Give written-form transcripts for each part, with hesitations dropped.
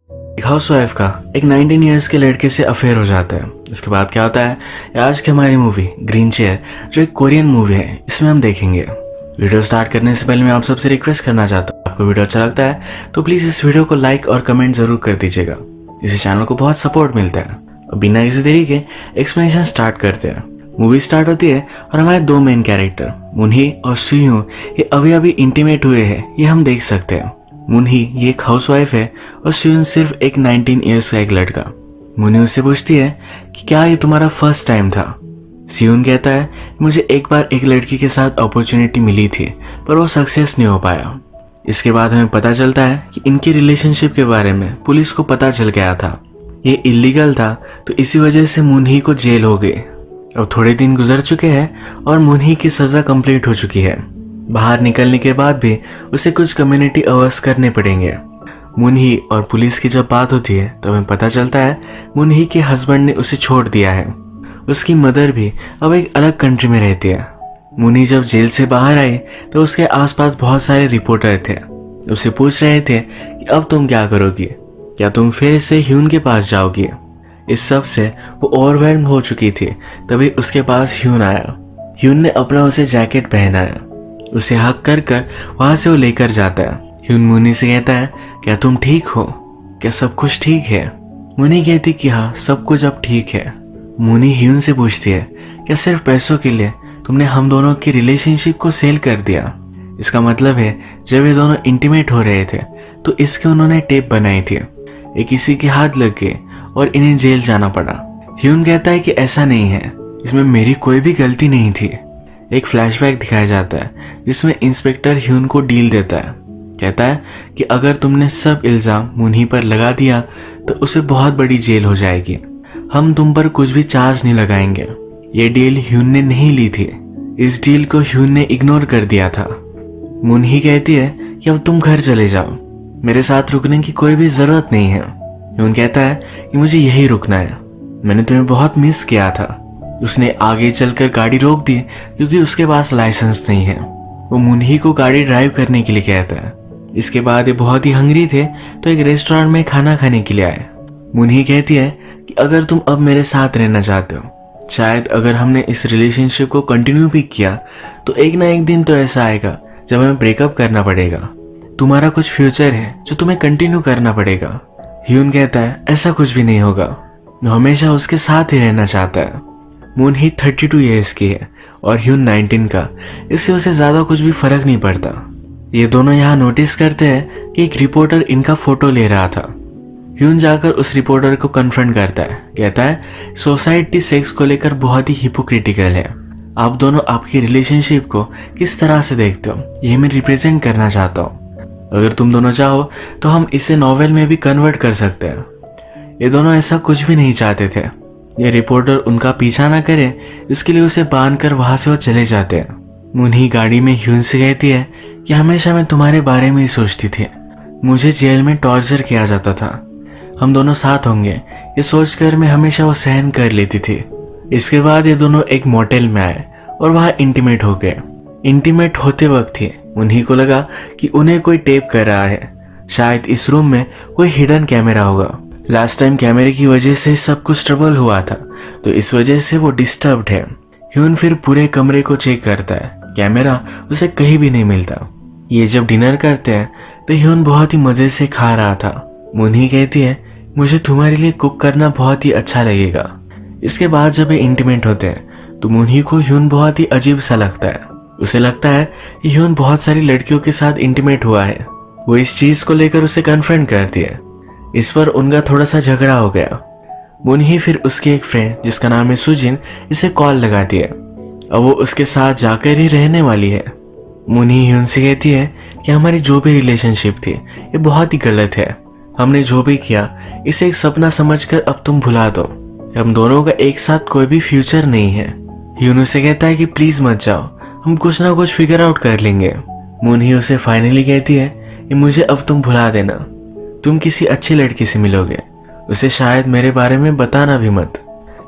एक हाउसवाइफ का एक 19 इयर्स के लड़के से अफेयर हो जाता है। इसके बाद क्या होता है, आज की हमारी मूवी ग्रीन चेयर जो एक कोरियन मूवी है, इसमें हम देखेंगे। वीडियो स्टार्ट करने से पहले मैं आप सबसे रिक्वेस्ट करना चाहता हूँ, आपको वीडियो अच्छा लगता है तो प्लीज इस वीडियो को लाइक और कमेंट जरूर कर दीजिएगा। इसी चैनल को बहुत सपोर्ट मिलता है। अब बिना किसी देरी के एक्सप्लेनेशन स्टार्ट करते हैं। मूवी स्टार्ट होती है और हमारे दो मेन कैरेक्टर मुनही और सुयू ये अभी अभी इंटीमेट हुए हैं, ये हम देख सकते हैं। मुनही ये एक हाउसवाइफ है और सुयन सिर्फ एक 19 इयर्स का एक लड़का। मुनही उससे पूछती है कि क्या ये तुम्हारा फर्स्ट टाइम था। सुयन कहता है मुझे एक बार एक लड़की के साथ अपॉर्चुनिटी मिली थी पर वो सक्सेस नहीं हो पाया। इसके बाद हमें पता चलता है कि इनकी रिलेशनशिप के बारे में पुलिस को पता चल गया था। ये इलीगल था तो इसी वजह से मुनही को जेल हो गई। अब थोड़े दिन गुजर चुके हैं और मुनही की सजा कंप्लीट हो चुकी है। बाहर निकलने के बाद भी उसे कुछ कम्युनिटी अवर्स करने पड़ेंगे। मुनही और पुलिस की जब बात होती है तो हमें पता चलता है मुनही के हस्बैंड ने उसे छोड़ दिया है। उसकी मदर भी अब एक अलग कंट्री में रहती है। मुनही जब जेल से बाहर आई तो उसके आसपास बहुत सारे रिपोर्टर थे। उसे पूछ रहे थे कि अब तुम क्या करोगी, क्या तुम फिर से ह्यून के पास जाओगी। इस सब से वो ओवरवेल्म हो चुकी थी। तभी उसके पास ह्यून आया। ह्यून ने अपना उसे जैकेट पहनाया, उसे हक कर कर वहां से वो लेकर जाता है। ह्यून मुनी से कहता है क्या तुम ठीक हो, क्या सब कुछ ठीक है। मुनी कहती कि हाँ सब कुछ अब ठीक है। मुनी ह्यून से पूछती है क्या सिर्फ पैसों के लिए तुमने हम दोनों की रिलेशनशिप को सेल कर दिया। इसका मतलब है जब ये दोनों इंटीमेट हो रहे थे तो इसके उन्होंने टेप बनाई थी। ये किसी के हाथ लग गए और इन्हें जेल जाना पड़ा। ह्यून कहता है कि ऐसा नहीं है, इसमें मेरी कोई भी गलती नहीं थी। एक फ्लैशबैक दिखाया जाता है जिसमें इंस्पेक्टर ह्यून को डील देता है। कहता है कि अगर तुमने सब इल्जाम मुनही पर लगा दिया तो उसे बहुत बड़ी जेल हो जाएगी। हम तुम पर कुछ भी चार्ज नहीं लगाएंगे। ये डील ह्यून ने नहीं ली थी, इस डील को ह्यून ने इग्नोर कर दिया था। मुनही कहती है कि अब तुम घर चले जाओ, मेरे साथ रुकने की कोई भी जरूरत नहीं है। ह्यून कहता है कि मुझे यही रुकना है, मैंने तुम्हें बहुत मिस किया था। उसने आगे चलकर गाड़ी रोक दी क्योंकि उसके पास लाइसेंस नहीं है। वो मुनही को गाड़ी ड्राइव करने के लिए कहता है। इसके बाद ये बहुत ही हंग्री थे तो एक रेस्टोरेंट में खाना खाने के लिए आए। मुनही कहती है कि अगर तुम अब मेरे साथ रहना चाहते हो, शायद अगर हमने इस रिलेशनशिप को कंटिन्यू भी किया तो एक ना एक दिन तो ऐसा आएगा जब हमें ब्रेकअप करना पड़ेगा। तुम्हारा कुछ फ्यूचर है जो तुम्हें कंटिन्यू करना पड़ेगा। ह्यून कहता है ऐसा कुछ भी नहीं होगा, मैं हमेशा उसके साथ ही रहना चाहता है। मुनही 32 इयर्स की है और ह्यून 19 का, इससे उसे ज्यादा कुछ भी फर्क नहीं पड़ता। ये दोनों यहाँ नोटिस करते हैं कि एक रिपोर्टर इनका फोटो ले रहा था। ह्यून जाकर उस रिपोर्टर को कन्फ्रंट करता है। कहता है सोसाइटी सेक्स को लेकर बहुत ही हिपोक्रिटिकल है। आप दोनों आपकी रिलेशनशिप को किस तरह से देखते हो ये मैं रिप्रेजेंट करना चाहता हूँ। अगर तुम दोनों चाहो तो हम इसे नॉवेल में भी कन्वर्ट कर सकते हैं। ये दोनों ऐसा कुछ भी नहीं चाहते थे। ये रिपोर्टर उनका पीछा ना करे इसके लिए उसे बांधकर वहां से वो चले जाते हैं। मुनही गाड़ी में ह्यून से कहती है कि हमेशा मैं तुम्हारे बारे में ही सोचती थी, मुझे जेल में टॉर्चर किया जाता था, हम दोनों साथ होंगे ये सोचकर मैं हमेशा वो सहन कर लेती थी। इसके बाद ये दोनों एक मोटेल में आए और वहां इंटीमेट हो गए। इंटीमेट होते वक्त ही मुनही को लगा कि उन्हें कोई टेप कर रहा है, शायद इस रूम में कोई हिडन कैमरा होगा। लास्ट टाइम कैमरे की वजह से सब कुछ ट्रबल हुआ था तो इस वजह से वो डिस्टर्ब्ड है। ह्यून फिर पूरे कमरे को चेक करता है, कैमरा उसे कहीं भी नहीं मिलता। ये जब डिनर करते हैं तो ह्यून बहुत ही मजे से खा रहा था। मुनही कहती है मुझे तुम्हारे लिए कुक करना बहुत ही अच्छा लगेगा। इसके बाद जब ये इंटीमेट होते हैं तो मुनही को ह्यून बहुत ही अजीब सा लगता है। उसे लगता है कि ह्यून बहुत सारी लड़कियों के साथ इंटीमेट हुआ है। वो इस चीज को लेकर उसे कन्फ्रंट करती है। इस पर उनका थोड़ा सा झगड़ा हो गया। मुनही फिर उसकी एक फ्रेंड जिसका नाम है सुजिन इसे कॉल लगाती है। अब वो उसके साथ जाकर ही रहने वाली है। मुनही ह्यून से कहती है कि हमारी जो भी रिलेशनशिप थी ये बहुत ही गलत है, हमने जो भी किया इसे एक सपना समझकर अब तुम भुला दो, हम दोनों का एक साथ कोई भी फ्यूचर नहीं है। ह्यून उसे कहता है कि प्लीज मत जाओ, हम कुछ ना कुछ फिगर आउट कर लेंगे। मुनही उसे फाइनली कहती है कि मुझे अब तुम भुला देना, तुम किसी अच्छी लड़की से मिलोगे, उसे शायद मेरे बारे में बताना भी मत।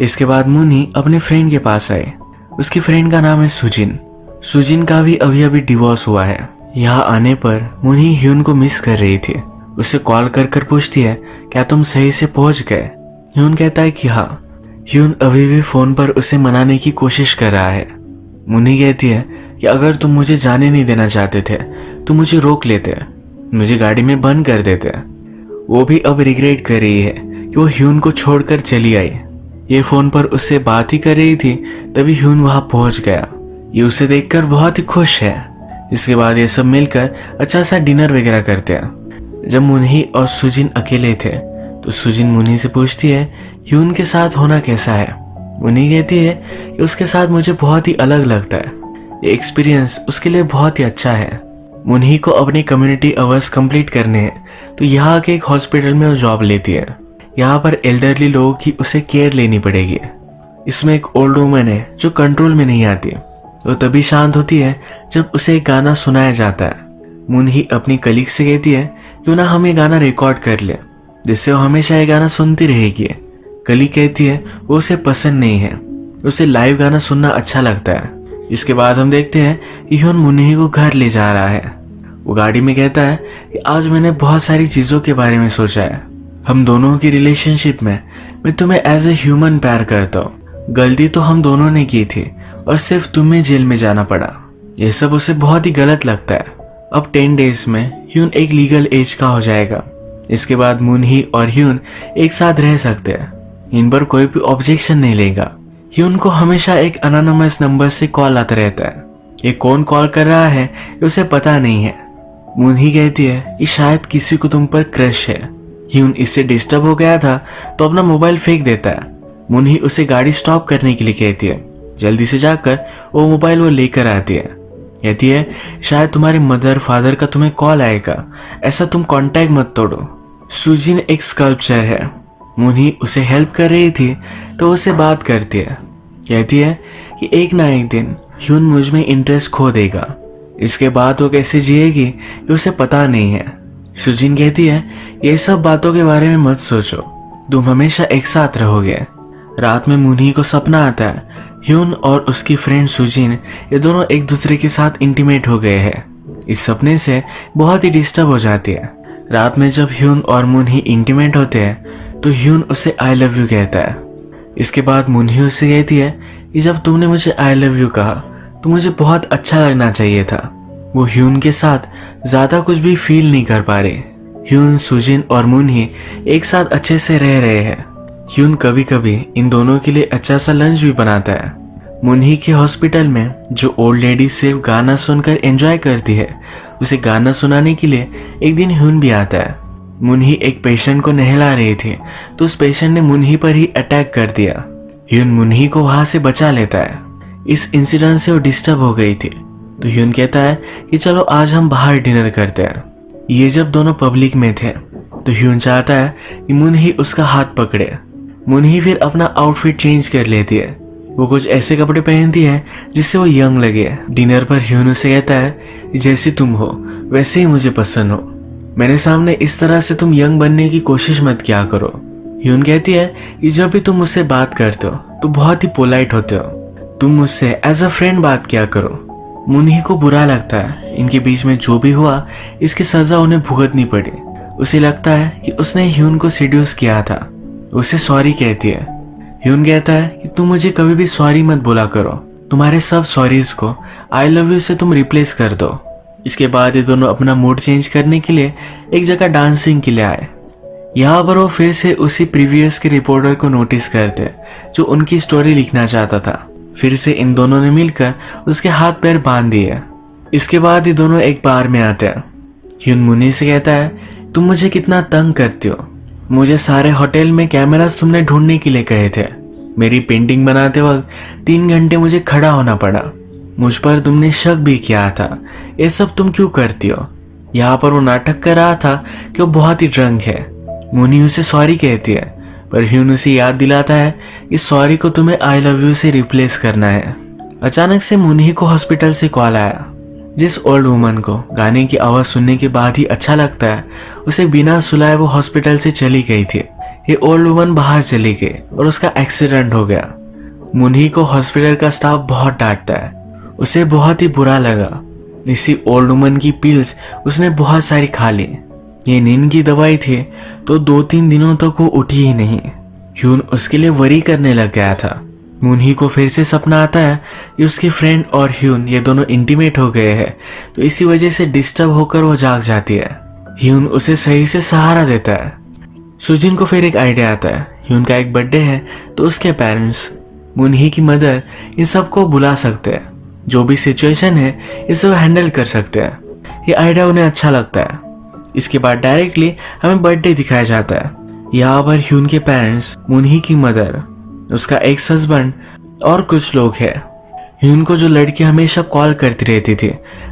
इसके बाद मुनही अपने फ्रेंड के पास आए। उसकी फ्रेंड का नाम है सुजिन। सुजिन का भी अभी अभी डिवोर्स हुआ है। यहाँ आने पर मुनही ह्यून को मिस कर रही थी। उसे कॉल कर कर पूछती है, क्या तुम सही से पहुंच गए? ह्यून कहता है कि हाँ। ह्यून अभी भी फोन पर उसे मनाने की कोशिश कर रहा है। मुन्ही कहती है कि अगर तुम मुझे जाने नहीं देना चाहते थे तो मुझे रोक लेते, मुझे गाड़ी में बंद कर देते। वो भी अब रिग्रेट कर रही है कि वो ह्यून को छोड़कर चली आई। ये फोन पर उससे बात ही कर रही थी, तभी ह्यून वहां पहुंच गया। ये उसे देखकर बहुत ही खुश है। इसके बाद ये सब मिलकर अच्छा सा डिनर वगैरह करते हैं। जब मुन्ही और सुजिन अकेले थे तो सुजिन मुन्ही से पूछती है ह्यून के साथ होना कैसा है। मुन्ही कहती है कि उसके साथ मुझे बहुत ही अलग लगता है, ये एक्सपीरियंस उसके लिए बहुत ही अच्छा है। मुन्ही को अपने कम्युनिटी आवर्स कंप्लीट करने हैं तो यहाँ के एक हॉस्पिटल में वो जॉब लेती है। यहाँ पर एल्डरली लोगों की उसे केयर लेनी पड़ेगी। इसमें एक ओल्ड वुमन है जो कंट्रोल में नहीं आती। वो तभी शांत होती है जब उसे एक गाना सुनाया जाता है। मुन्ही अपनी कलीग से कहती है क्यों ना हम ये गाना रिकॉर्ड कर ले, जिससे वो हमेशा ये गाना सुनती रहेगी। कलीग कहती है वो उसे पसंद नहीं है, उसे लाइव गाना सुनना अच्छा लगता है। इसके बाद हम देखते हैं कि ह्यून मुन्ही को घर ले जा रहा है। वो गाड़ी में कहता है कि आज मैंने बहुत सारी चीज़ों के बारे में सोचा है। हम दोनों की रिलेशनशिप में मैं तुम्हें एज ए ह्यूमन प्यार करता हूँ। गलती तो हम दोनों ने की थी और सिर्फ तुम्हें जेल में जाना पड़ा। यह सब उसे बहुत ही गलत लगता है। अब 10 डेज में ह्यून एक लीगल एज का हो जाएगा। इसके बाद मुन्ही और ह्यून एक साथ रह सकते हैं। इन पर कोई भी ऑब्जेक्शन नहीं लेगा। ह्यून को हमेशा एक अनोनिमस नंबर से कॉल आता रहता है। ये कौन कॉल कर रहा है ये उसे पता नहीं है। मुन्ही कहती है कि शायद किसी को तुम पर क्रश है। ह्यून इससे डिस्टर्ब हो गया था तो अपना मोबाइल फेंक देता है। मुन्ही उसे गाड़ी स्टॉप करने के लिए कहती है। जल्दी से जाकर वो मोबाइल वो लेकर आती है। कहती है शायद तुम्हारे मदर फादर का तुम्हें कॉल आएगा, ऐसा तुम कांटेक्ट मत तोड़ो। सुजिन एक स्कल्पचर है। मुन्ही उसे हेल्प कर रही थी तो उससे बात करती है। कहती है कि एक ना एक दिन ह्यून मुझ में इंटरेस्ट खो देगा। इसके बाद वो कैसे जिएगी ये उसे पता नहीं है। सुजिन कहती है ये सब बातों के बारे में मत सोचो, तुम हमेशा एक साथ रहोगे। रात में मुन्ही को सपना आता है ह्यून और उसकी फ्रेंड सुजिन ये दोनों एक दूसरे के साथ इंटीमेट हो गए हैं। इस सपने से बहुत ही डिस्टर्ब हो जाती है। रात में जब ह्यून और मुन्ही इंटीमेट होते हैं तो ह्यून उसे आई लव यू कहता है। इसके बाद मुन्ही उससे कहती है कि जब तुमने मुझे आई लव यू कहा तो मुझे बहुत अच्छा लगना चाहिए था। वो ह्यून के साथ ज्यादा कुछ भी फील नहीं कर पा रहे। ह्यून, सुजिन और मुन्ही एक साथ अच्छे से रह रहे हैं। ह्यून कभी कभी इन दोनों के लिए अच्छा सा लंच भी बनाता है। मुन्ही के हॉस्पिटल में जो ओल्ड लेडी सिर्फ गाना सुनकर एंजॉय करती है, उसे गाना सुनाने के लिए एक दिन ह्यून भी आता है। मुन्ही एक पेशेंट को नहला रही थी तो उस पेशेंट ने मुन्ही पर ही अटैक कर दिया। ह्यून मुन्ही को वहां से बचा लेता है। इस इंसिडेंट से वो डिस्टर्ब हो गई थी तो ह्यून कहता है कि चलो आज हम बाहर डिनर करते हैं। ये जब दोनों पब्लिक में थे तो ह्यून चाहता है कि मुन्ही उसका हाथ पकड़े। मुन्ही फिर अपना आउटफिट चेंज कर लेती है। वो कुछ ऐसे कपड़े पहनती है जिससे वो यंग लगे। डिनर पर ह्यून उसे कहता है कि जैसी तुम हो वैसे ही मुझे पसंद हो, मेरे सामने इस तरह से तुम यंग बनने की कोशिश मत किया करो। ह्यून कहती है कि जब भी तुम मुझसे बात करते हो तो बहुत ही पोलाइट होते हो, तुम मुझसे एज अ फ्रेंड बात किया करो। मुन्ही को बुरा लगता है इनके बीच में जो भी हुआ इसकी सजा उन्हें भुगतनी पड़ी। उसे लगता है कि उसने ह्यून को सीड्यूस किया था। उसे सॉरी कहती है। ह्यून कहता है कि तुम मुझे कभी भी सॉरी मत बोला करो, तुम्हारे सब सॉरीज को आई लव यू से तुम रिप्लेस कर दो। इसके बाद ये दोनों अपना मूड चेंज करने के लिए एक जगह डांसिंग के लिए आए। यहाँ पर वो फिर से उसी प्रीवियस के रिपोर्टर को नोटिस करते जो उनकी स्टोरी लिखना चाहता था। फिर से इन दोनों ने मिलकर उसके हाथ पैर बांध दिए। इसके बाद ये दोनों एक बार में आते हैं। ह्यून मुन्ही से कहता है तुम मुझे कितना तंग करती हो, मुझे सारे होटल में कैमरास तुमने ढूंढने के लिए कहे थे। मेरी पेंटिंग बनाते वक्त 3 घंटे मुझे खड़ा होना पड़ा। मुझ पर तुमने शक भी किया था, ये सब तुम क्यों करती हो? यहाँ पर वो नाटक कर रहा था कि वो बहुत ही ड्रंक है। मुन्ही उसे सॉरी कहती है पर ह्यून उसे याद दिलाता है कि सॉरी को तुम्हें आई लव यू से रिप्लेस करना है। अचानक से मुन्ही को हॉस्पिटल से कॉल आया। जिस ओल्ड वुमन को गाने की आवाज सुनने के बाद ही अच्छा लगता है, उसे बिना सुलाए वो हॉस्पिटल से चली गई थी। ये ओल्ड वुमन बाहर चली गई और उसका एक्सीडेंट हो गया। मुन्ही को हॉस्पिटल का स्टाफ बहुत डांटता है, उसे बहुत ही बुरा लगा। इसी ओल्ड वुमन की पिल्स उसने बहुत सारी खा ली। ये नींद की दवाई थी तो 2-3 दिनों तक वो उठी ही नहीं। ह्यून उसके लिए वरी करने लग गया था। मुनही को फिर से सपना आता है कि उसकी फ्रेंड और ह्यून ये दोनों इंटीमेट हो गए हैं, तो इसी वजह से डिस्टर्ब होकर वो जाग जाती है। ह्यून उसे सही से सहारा देता है। सुजिन को फिर एक आइडिया आता है। ह्यून का एक बर्थडे है तो उसके पेरेंट्स, मुनही की मदर, इन सबको बुला सकते हैं। जो भी सिचुएशन है ये सब हैंडल कर सकते हैं। ये आइडिया उन्हें अच्छा लगता है। इसके बाद डायरेक्टली हमें बर्थडे दिखाया जाता है। यहाँ पर ह्यून के पेरेंट्स, मुनही की मदर, उसका एक्स हस्बैंड और कुछ लोग हैं। ह्यून को जो लड़की हमेशा कॉल करती रहती थी,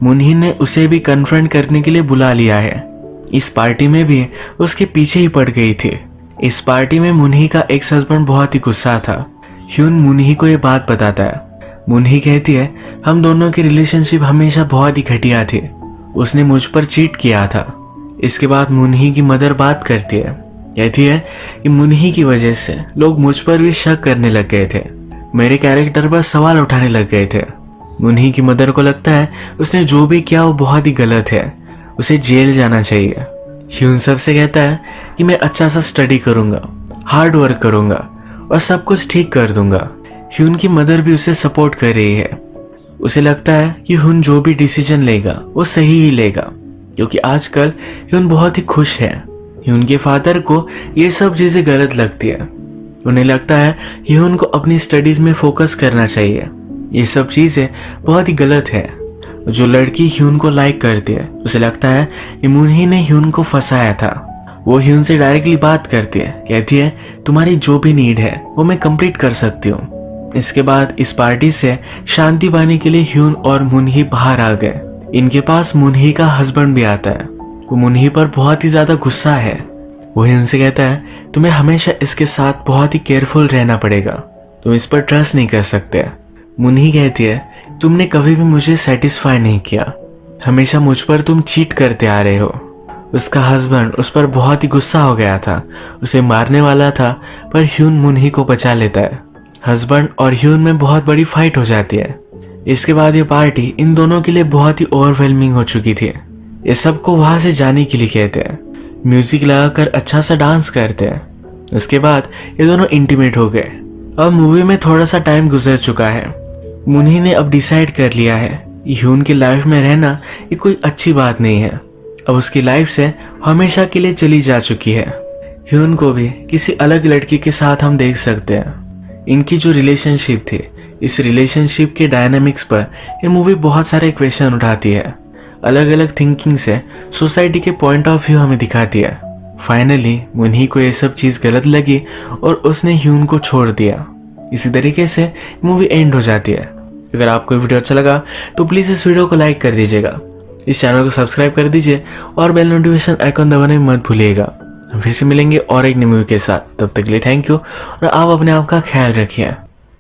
मुनही ने उसे भी कन्फ्रंट करने के लिए बुला लिया है। इस पार्टी में भी उसके पीछे ही पड़ गई थी। इस पार्टी में मुनही का एक्स हस्बैंड बहुत ही गुस्सा था। ह्यून मुनही को ये बात बताता है। मुनही कहती है, हम दोनों की रिलेशनशिप हमेशा बहुत ही घटिया थी, उसने मुझ पर चीट किया था। इसके बाद मुनही की मदर बात करती है, कहती है कि मुनही की वजह से लोग मुझ पर भी शक करने लग गए थे, मेरे कैरेक्टर पर सवाल उठाने लग गए थे। मुनही की मदर को लगता है उसने जो भी किया वो बहुत ही गलत है, उसे जेल जाना चाहिए। ह्यून सबसे कहता है कि मैं अच्छा सा स्टडी करूंगा, हार्ड वर्क करूंगा और सब कुछ ठीक कर दूंगा। ह्यून की मदर भी उसे सपोर्ट कर रही है। उसे लगता है कि ह्यून जो भी डिसीजन लेगा वो सही ही लेगा, क्योंकि आजकल ह्यून बहुत ही खुश है। ह्यून के फादर को ये सब चीजें गलत लगती है। उन्हें लगता है ह्यून को अपनी स्टडीज में फोकस करना चाहिए। ये सब चीजें बहुत ही गलत है। जो लड़की ह्यून को लाइक करती है, उसे लगता है कि मुनही ने ह्यून को फंसाया था। वो ह्यून से डायरेक्टली बात करती है, कहती है तुम्हारी जो भी नीड है वो मैं कंप्लीट कर सकती हूँ। इसके बाद इस पार्टी से शांति पाने के लिए ह्यून और मुनही बाहर आ गए। इनके पास मुनही का हस्बैंड भी आता है। वो मुनही पर बहुत ही ज्यादा गुस्सा है। वो ह्यून से कहता है तुम्हें हमेशा इसके साथ बहुत ही केयरफुल रहना पड़ेगा, तुम इस पर ट्रस्ट नहीं कर सकते। मुनही कहती है तुमने कभी भी मुझे सेटिस्फाई नहीं किया, हमेशा मुझ पर तुम चीट करते आ रहे हो। उसका हस्बैंड उस पर बहुत ही गुस्सा हो गया था, उसे मारने वाला था, पर ह्यून मुनही को बचा लेता है। हस्बैंड और ह्यून में बहुत बड़ी फाइट हो जाती है। इसके बाद ये पार्टी इन दोनों के लिए बहुत ही ओवरवेलमिंग हो चुकी थी। ये सबको वहां से जाने के लिए कहते हैं, म्यूजिक लगाकर अच्छा सा डांस करते हैं। उसके बाद ये दोनों इंटीमेट हो गए। अब मूवी में थोड़ा सा टाइम गुजर चुका है। मुनही ने अब डिसाइड कर लिया है ह्यून की लाइफ में रहना ये कोई अच्छी बात नहीं है। अब उसकी लाइफ से हमेशा के लिए चली जा चुकी है। ह्यून को भी किसी अलग लड़की के साथ हम देख सकते हैं। इनकी जो रिलेशनशिप थी, इस रिलेशनशिप के डायनामिक्स पर ये मूवी बहुत सारे क्वेश्चन उठाती है। अलग अलग थिंकिंग से सोसाइटी के पॉइंट ऑफ व्यू हमें दिखाती है। फाइनली मुनही को ये सब चीज गलत लगी और उसने ह्यून को छोड़ दिया। इसी तरीके से मूवी एंड हो जाती है। अगर आपको वीडियो अच्छा लगा तो प्लीज इस वीडियो को लाइक कर दीजिएगा, इस चैनल को सब्सक्राइब कर दीजिए और बेल नोटिफिकेशन आइकॉन दबाने मत भूलिएगा। हम फिर से मिलेंगे और एक नई मूवी के साथ। तब तक के लिए थैंक यू और आप अपने आप का ख्याल रखिए।